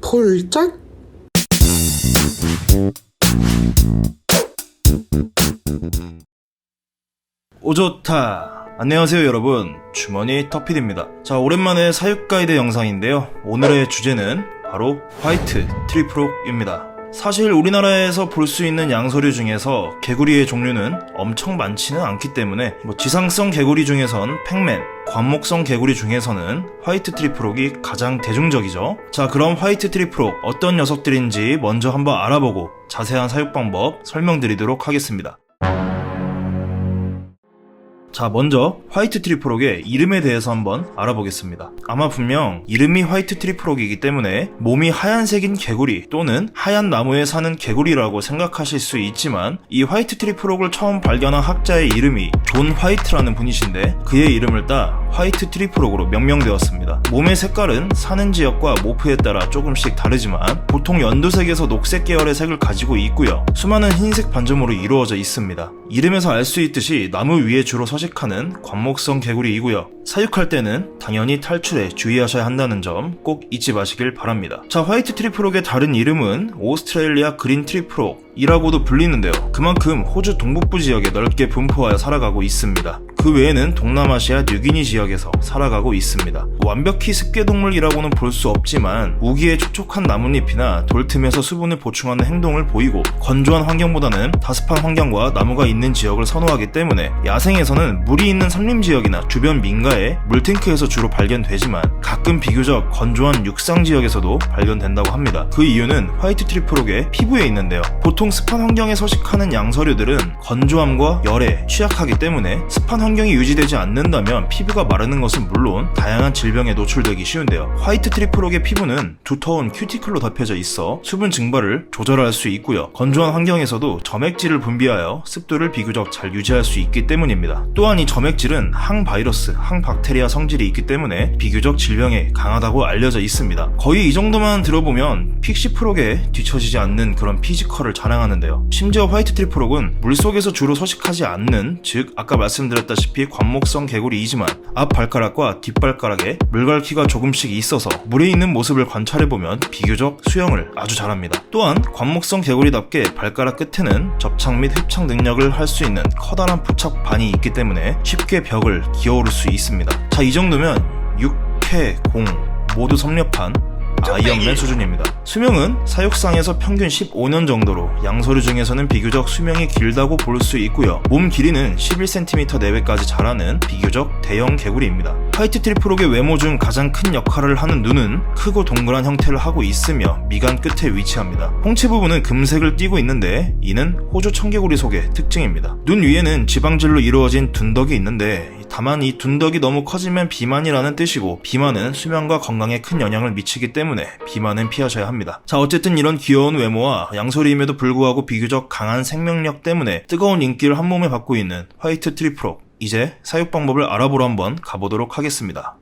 폴짝? 오좋다. 안녕하세요 여러분, 주머니 터피드입니다. 자, 오랜만에 사육 가이드 영상인데요. 오늘의 주제는 바로 화이트 트리프록입니다. 사실 우리나라에서 볼 수 있는 양서류 중에서 개구리의 종류는 엄청 많지는 않기 때문에 지상성 개구리 중에선 팩맨, 관목성 개구리 중에서는 화이트 트리프록이 가장 대중적이죠. 자, 그럼 화이트 트리프록 어떤 녀석들인지 먼저 한번 알아보고 자세한 사육 방법 설명드리도록 하겠습니다. 자, 먼저 화이트 트리프록의 이름에 대해서 한번 알아보겠습니다. 아마 분명 이름이 화이트 트리프록이기 때문에 몸이 하얀색인 개구리 또는 하얀 나무에 사는 개구리라고 생각하실 수 있지만, 이 화이트 트리프록을 처음 발견한 학자의 이름이 존 화이트라는 분이신데 그의 이름을 따 화이트 트리프록으로 명명되었습니다. 몸의 색깔은 사는 지역과 모프에 따라 조금씩 다르지만 보통 연두색에서 녹색 계열의 색을 가지고 있고요. 수많은 흰색 반점으로 이루어져 있습니다. 이름에서 알 수 있듯이 나무 위에 주로 서식하는 관목성 개구리이고요. 사육할 때는 당연히 탈출에 주의하셔야 한다는 점 꼭 잊지 마시길 바랍니다. 자, 화이트 트리프록의 다른 이름은 오스트레일리아 그린 트리프록 이라고도 불리는데요. 그만큼 호주 동북부 지역에 넓게 분포하여 살아가고 있습니다. 그 외에는 동남아시아 뉴기니 지역에서 살아가고 있습니다. 완벽히 습계동물이라고는 볼 수 없지만 우기의 촉촉한 나뭇잎이나 돌틈에서 수분을 보충하는 행동을 보이고, 건조한 환경보다는 다습한 환경과 나무가 있는 지역을 선호하기 때문에 야생에서는 물이 있는 산림 지역이나 주변 민가의 물탱크에서 주로 발견되지만 가끔 비교적 건조한 육상 지역에서도 발견된다고 합니다. 그 이유는 화이트 트리프록의 피부에 있는데요. 보통 습한 환경에 서식하는 양서류들은 건조함과 열에 취약하기 때문에 습한 환경이 유지되지 않는다면 피부가 마르는 것은 물론 다양한 질병에 노출되기 쉬운데요. 화이트 트리프록의 피부는 두터운 큐티클로 덮여져 있어 수분 증발을 조절할 수 있고요. 건조한 환경에서도 점액질을 분비하여 습도를 비교적 잘 유지할 수 있기 때문입니다. 또한 이 점액질은 항바이러스, 항박테리아 성질이 있기 때문에 비교적 질병에 강하다고 알려져 있습니다. 거의 이 정도만 들어보면 픽시프록에 뒤처지지 않는 그런 피지컬을 자랑하는데요. 심지어 화이트 트리프록은 물속에서 주로 서식하지 않는, 즉 아까 말씀드렸다시피 관목성 개구리이지만 앞 발가락과 뒷발가락에 물갈퀴가 조금씩 있어서 물에 있는 모습을 관찰해보면 비교적 수영을 아주 잘합니다. 또한 관목성 개구리답게 발가락 끝에는 접착 및 흡착 능력을 할 수 있는 커다란 부착반이 있기 때문에 쉽게 벽을 기어오를 수 있습니다. 자, 이 정도면 6회, 공 모두 섭렵한 아이언맨 수준입니다. 수명은 사육상에서 평균 15년 정도로 양서류 중에서는 비교적 수명이 길다고 볼 수 있고요. 몸 길이는 11cm 내외까지 자라는 비교적 대형 개구리입니다. 화이트 트리프록의 외모 중 가장 큰 역할을 하는 눈은 크고 동그란 형태를 하고 있으며 미간 끝에 위치합니다. 홍채 부분은 금색을 띠고 있는데 이는 호주 청개구리 속의 특징입니다. 눈 위에는 지방질로 이루어진 둔덕이 있는데 다만 이 둔덕이 너무 커지면 비만이라는 뜻이고, 비만은 수명과 건강에 큰 영향을 미치기 때문에 비만은 피하셔야 합니다. 자, 어쨌든 이런 귀여운 외모와 양서류임에도 불구하고 비교적 강한 생명력 때문에 뜨거운 인기를 한몸에 받고 있는 화이트 트리프록, 이제 사육 방법을 알아보러 한번 가보도록 하겠습니다.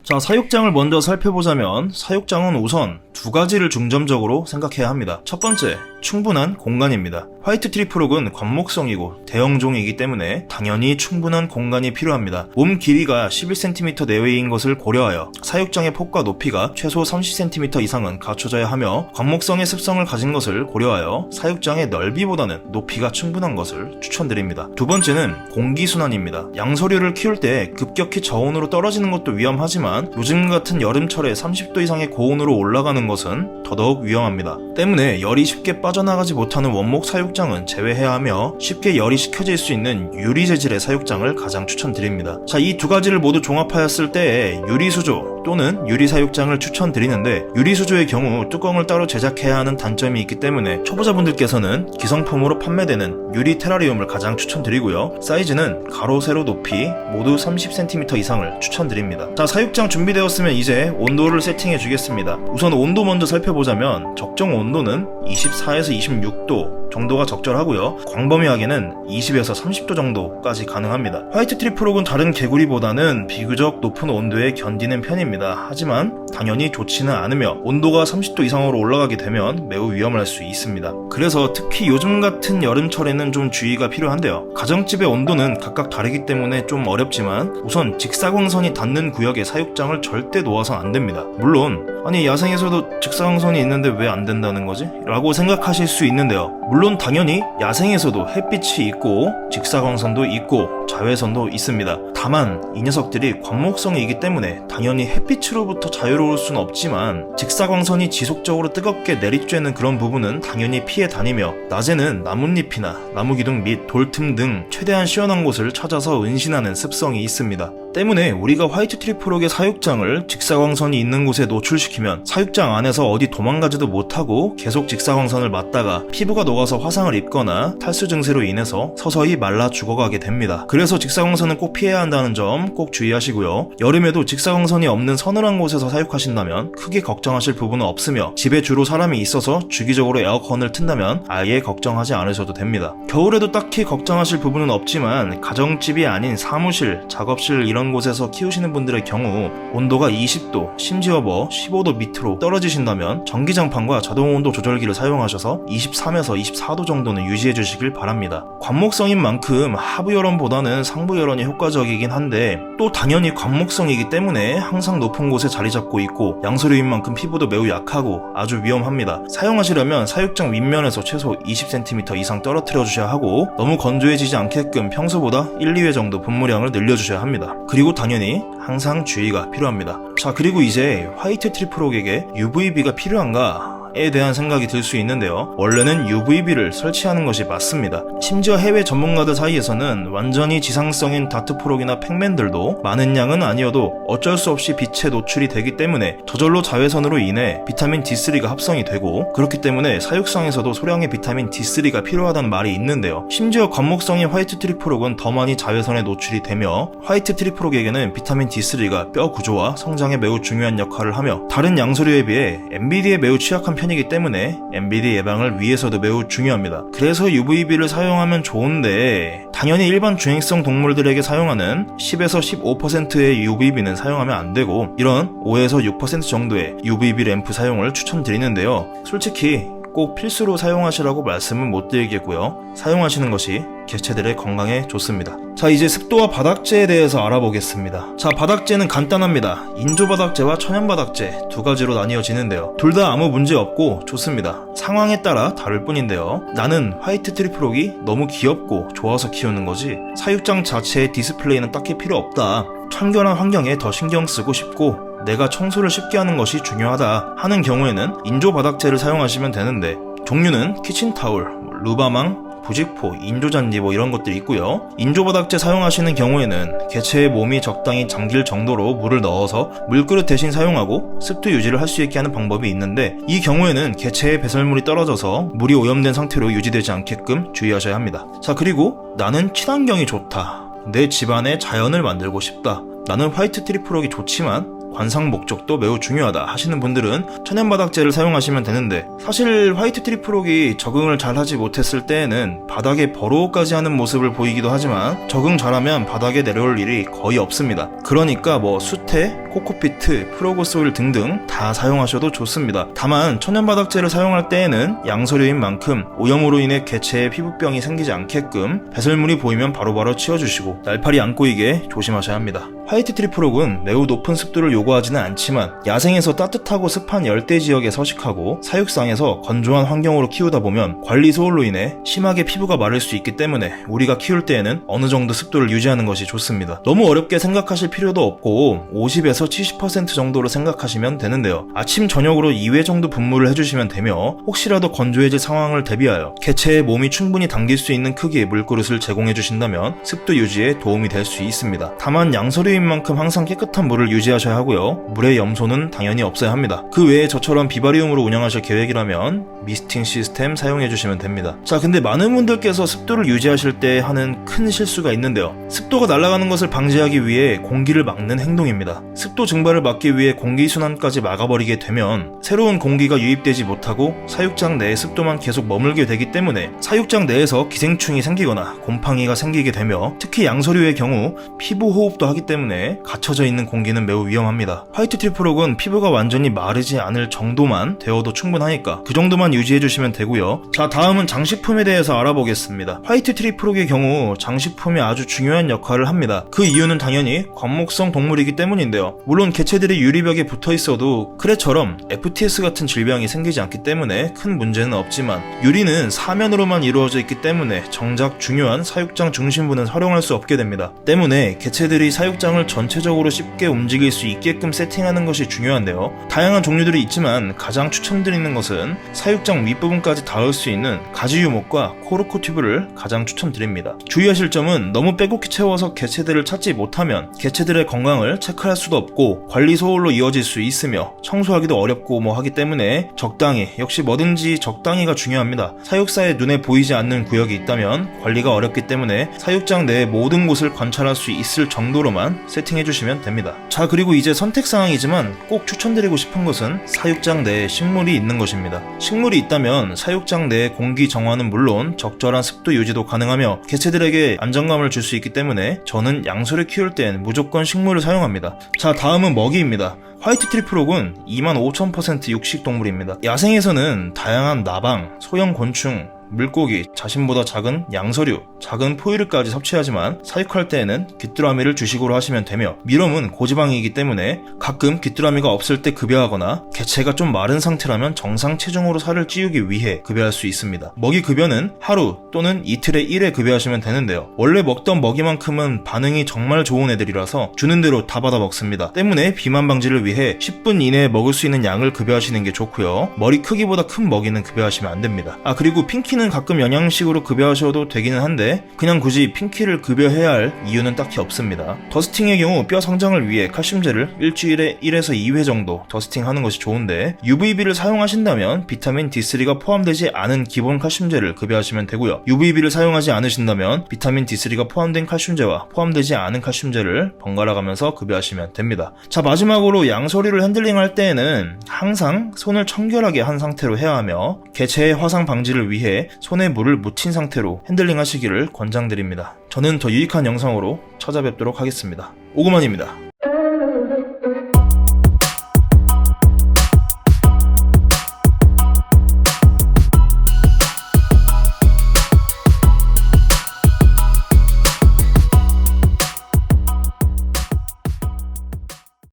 자, 사육장을 먼저 살펴보자면 사육장은 우선 두 가지를 중점적으로 생각해야 합니다. 첫 번째, 충분한 공간입니다. 화이트 트리프록은 관목성이고 대형종이기 때문에 당연히 충분한 공간이 필요합니다. 몸 길이가 11cm 내외인 것을 고려하여 사육장의 폭과 높이가 최소 30cm 이상은 갖춰져야 하며, 관목성의 습성을 가진 것을 고려하여 사육장의 넓이보다는 높이가 충분한 것을 추천드립니다. 두 번째는 공기순환입니다. 양서류를 키울 때 급격히 저온으로 떨어지는 것도 위험하지만 요즘 같은 여름철에 30도 이상의 고온으로 올라가는 것은 더더욱 위험합니다. 때문에 열이 쉽게 빠져나가지 못하는 원목 사육장은 제외해야 하며 쉽게 열이 식혀질 수 있는 유리 재질의 사육장을 가장 추천드립니다. 자, 이 두 가지를 모두 종합하였을 때에 유리수조 또는 유리사육장을 추천드리는데, 유리수조의 경우 뚜껑을 따로 제작해야 하는 단점이 있기 때문에 초보자분들께서는 기성품으로 판매되는 유리 테라리움을 가장 추천드리고요. 사이즈는 가로 세로 높이 모두 30cm 이상을 추천드립니다. 자, 사육장 준비되었으면 이제 온도를 세팅해 주겠습니다. 우선 온도 먼저 살펴보자면 적정 온도는 24에서 26도 정도가 적절하고요. 광범위하게는 20에서 30도 정도까지 가능합니다. 화이트 트리프록은 다른 개구리보다는 비교적 높은 온도에 견디는 편입니다. 하지만 당연히 좋지는 않으며 온도가 30도 이상으로 올라가게 되면 매우 위험할 수 있습니다. 그래서 특히 요즘 같은 여름철에는 좀 주의가 필요한데요. 가정집의 온도는 각각 다르기 때문에 좀 어렵지만 우선 직사광선이 닿는 구역에 사육장을 절대 놓아선 안 됩니다. 물론 아니 야생에서도 직사광선이 있는데 왜 안 된다는 거지? 라고 생각하실 수 있는데요. 물론 당연히 야생에서도 햇빛이 있고 직사광선도 있고 자외선도 있습니다. 다만 이 녀석들이 광목성이기 때문에 당연히 햇빛으로부터 자유로울 수는 없지만 직사광선이 지속적으로 뜨겁게 내리쬐는 그런 부분은 당연히 피해 다니며 낮에는 나뭇잎이나 나무기둥 및 돌틈 등 최대한 시원한 곳을 찾아서 은신하는 습성이 있습니다. 때문에 우리가 화이트 트리프록의 사육장을 직사광선이 있는 곳에 노출시키면 사육장 안에서 어디 도망가지도 못하고 계속 직사광선을 맞다가 피부가 녹아서 화상을 입거나 탈수 증세로 인해서 서서히 말라 죽어가게 됩니다. 그래서 직사광선은 꼭 피해야 한다는 점 꼭 주의하시고요. 여름에도 직사광선이 없는 서늘한 곳에서 사육하신다면 크게 걱정하실 부분은 없으며 집에 주로 사람이 있어서 주기적으로 에어컨을 튼다면 아예 걱정하지 않으셔도 됩니다. 겨울에도 딱히 걱정하실 부분은 없지만 가정집이 아닌 사무실, 작업실 이런 곳에서 키우시는 분들의 경우 온도가 20도, 심지어 15도 밑으로 떨어지신다면 전기장판과 자동온도 조절기를 사용하셔서 23에서 24도 정도는 유지해 주시길 바랍니다. 관목성인 만큼 하부열원보다는 상부열원이 효과적이긴 한데 또 당연히 관목성이기 때문에 항상 높은 곳에 자리 잡고 있고 양서류인 만큼 피부도 매우 약하고 아주 위험합니다. 사용하시려면 사육장 윗면에서 최소 20cm 이상 떨어뜨려 주셔야 하고 너무 건조해지지 않게끔 평소보다 1, 2회 정도 분무량을 늘려주셔야 합니다. 그리고 당연히 항상 주의가 필요합니다. 자, 그리고 이제 화이트 트리프록에게 UVB가 필요한가? 에 대한 생각이 들 수 있는데요. 원래는 UVB를 설치하는 것이 맞습니다. 심지어 해외 전문가들 사이에서는 완전히 지상성인 다트프록이나 팩맨들도 많은 양은 아니어도 어쩔 수 없이 빛에 노출이 되기 때문에 저절로 자외선으로 인해 비타민 D3가 합성이 되고 그렇기 때문에 사육상에서도 소량의 비타민 D3가 필요하다는 말이 있는데요. 심지어 관목성인 화이트 트리프록은 더 많이 자외선에 노출이 되며 화이트 트리프록에게는 비타민 D3가 뼈 구조와 성장에 매우 중요한 역할을 하며 다른 양서류에 비해 MBD에 매우 취약한 편이기 때문에 MBD 예방을 위해서도 매우 중요합니다. 그래서 UVB를 사용하면 좋은데 당연히 일반 주행성 동물들에게 사용하는 10에서 15%의 UVB는 사용하면 안 되고 이런 5에서 6% 정도의 UVB 램프 사용을 추천드리는데요. 솔직히 꼭 필수로 사용하시라고 말씀은 못 드리겠고요. 사용하시는 것이 개체들의 건강에 좋습니다. 자, 이제 습도와 바닥재에 대해서 알아보겠습니다. 자, 바닥재는 간단합니다. 인조바닥재와 천연바닥재 두 가지로 나뉘어지는데요. 둘 다 아무 문제 없고 좋습니다. 상황에 따라 다를 뿐인데요. 나는 화이트 트리프록이 너무 귀엽고 좋아서 키우는 거지 사육장 자체의 디스플레이는 딱히 필요 없다. 청결한 환경에 더 신경 쓰고 싶고 내가 청소를 쉽게 하는 것이 중요하다 하는 경우에는 인조바닥재를 사용하시면 되는데 종류는 키친타올, 루바망, 부직포, 인조잔디 이런 것들이 있고요. 인조바닥재 사용하시는 경우에는 개체의 몸이 적당히 잠길 정도로 물을 넣어서 물그릇 대신 사용하고 습도 유지를 할 수 있게 하는 방법이 있는데 이 경우에는 개체의 배설물이 떨어져서 물이 오염된 상태로 유지되지 않게끔 주의하셔야 합니다. 자, 그리고 나는 친환경이 좋다. 내 집안에 자연을 만들고 싶다. 나는 화이트 트리프록이 좋지만 관상 목적도 매우 중요하다 하시는 분들은 천연바닥재를 사용하시면 되는데 사실 화이트 트리프록이 적응을 잘 하지 못했을 때에는 바닥에 버로우까지 하는 모습을 보이기도 하지만 적응 잘하면 바닥에 내려올 일이 거의 없습니다. 그러니까 수태, 코코피트, 프로고소일 등등 다 사용하셔도 좋습니다. 다만 천연바닥재를 사용할 때에는 양서류인 만큼 오염으로 인해 개체의 피부병이 생기지 않게끔 배설물이 보이면 바로바로 치워주시고 날파리 안 꼬이게 조심하셔야 합니다. 화이트 트리프록은 매우 높은 습도를 요구하지는 않지만 야생에서 따뜻하고 습한 열대 지역에 서식하고 사육상에서 건조한 환경으로 키우다 보면 관리 소홀로 인해 심하게 피부가 마를 수 있기 때문에 우리가 키울 때에는 어느 정도 습도를 유지하는 것이 좋습니다. 너무 어렵게 생각하실 필요도 없고 50에서 70% 정도로 생각하시면 되는데요. 아침 저녁으로 2회 정도 분무를 해주시면 되며 혹시라도 건조해질 상황을 대비하여 개체의 몸이 충분히 담길 수 있는 크기의 물그릇을 제공해 주신다면 습도 유지에 도움이 될 수 있습니다. 다만 양서류인 만큼 항상 깨끗한 물을 유지하셔야 하고요. 물의 염소는 당연히 없어야 합니다. 그 외에 저처럼 비바리움으로 운영하실 계획이라면 미스팅 시스템 사용해 주시면 됩니다. 자, 근데 많은 분들께서 습도를 유지하실 때 하는 큰 실수가 있는데요. 습도가 날아가는 것을 방지하기 위해 공기를 막는 행동입니다. 습도 증발을 막기 위해 공기순환까지 막아버리게 되면 새로운 공기가 유입되지 못하고 사육장 내의 습도만 계속 머물게 되기 때문에 사육장 내에서 기생충이 생기거나 곰팡이가 생기게 되며 특히 양서류의 경우 피부 호흡도 하기 때문에 갇혀져 있는 공기는 매우 위험합니다. 화이트 트리플록은 피부가 완전히 마르지 않을 정도만 되어도 충분하니까 그 정도만 유지해주시면 되고요. 자, 다음은 장식품에 대해서 알아보겠습니다. 화이트 트리플록의 경우 장식품이 아주 중요한 역할을 합니다. 그 이유는 당연히 관목성 동물이기 때문인데요. 물론 개체들이 유리벽에 붙어 있어도 크레처럼 FTS 같은 질병이 생기지 않기 때문에 큰 문제는 없지만 유리는 사면으로만 이루어져 있기 때문에 정작 중요한 사육장 중심부는 활용할 수 없게 됩니다. 때문에 개체들이 사육장을 전체적으로 쉽게 움직일 수 있게끔 세팅하는 것이 중요한데요. 다양한 종류들이 있지만 가장 추천드리는 것은 사육장 윗부분까지 닿을 수 있는 가지 유목과 코르코 튜브를 가장 추천드립니다. 주의하실 점은 너무 빼곡히 채워서 개체들을 찾지 못하면 개체들의 건강을 체크할 수도 없고 관리 소홀로 이어질 수 있으며 청소하기도 어렵고 하기 때문에 적당히, 역시 뭐든지 적당히가 중요합니다. 사육사의 눈에 보이지 않는 구역이 있다면 관리가 어렵기 때문에 사육장 내의 모든 곳을 관찰할 수 있을 정도로만 세팅해주시면 됩니다. 자, 그리고 이제 선택사항이지만 꼭 추천드리고 싶은 것은 사육장 내에 식물이 있는 것입니다. 식물이 있다면 사육장 내의 공기 정화는 물론 적절한 습도 유지도 가능하며 개체들에게 안정감을 줄 수 있기 때문에 저는 양소를 키울 땐 무조건 식물을 사용합니다. 자, 다음은 먹이입니다. 화이트 트리플록은 25,000% 육식동물입니다. 야생에서는 다양한 나방, 소형 곤충, 물고기, 자신보다 작은 양서류, 작은 포유류까지 섭취하지만 사육할 때에는 귀뚜라미를 주식으로 하시면 되며 밀웜은 고지방이기 때문에 가끔 귀뚜라미가 없을 때 급여하거나 개체가 좀 마른 상태라면 정상 체중으로 살을 찌우기 위해 급여할 수 있습니다. 먹이 급여는 하루 또는 이틀에 1회 급여하시면 되는데요. 원래 먹던 먹이만큼은 반응이 정말 좋은 애들이라서 주는 대로 다 받아 먹습니다. 때문에 비만 방지를 위해 10분 이내에 먹을 수 있는 양을 급여하시는 게 좋고요. 머리 크기보다 큰 먹이는 급여하시면 안 됩니다. 그리고 핑키는 가끔 영양식으로 급여하셔도 되기는 한데 그냥 굳이 핑키를 급여해야 할 이유는 딱히 없습니다. 더스팅의 경우 뼈 성장을 위해 칼슘제를 일주일에 1에서 2회 정도 더스팅하는 것이 좋은데 UVB를 사용하신다면 비타민 D3가 포함되지 않은 기본 칼슘제를 급여하시면 되고요. UVB를 사용하지 않으신다면 비타민 D3가 포함된 칼슘제와 포함되지 않은 칼슘제를 번갈아 가면서 급여하시면 됩니다. 자, 마지막으로 양서류를 핸들링할 때에는 항상 손을 청결하게 한 상태로 해야 하며 개체의 화상 방지를 위해 손에 물을 묻힌 상태로 핸들링 하시기를 권장드립니다. 저는 더 유익한 영상으로 찾아뵙도록 하겠습니다. 오구만입니다.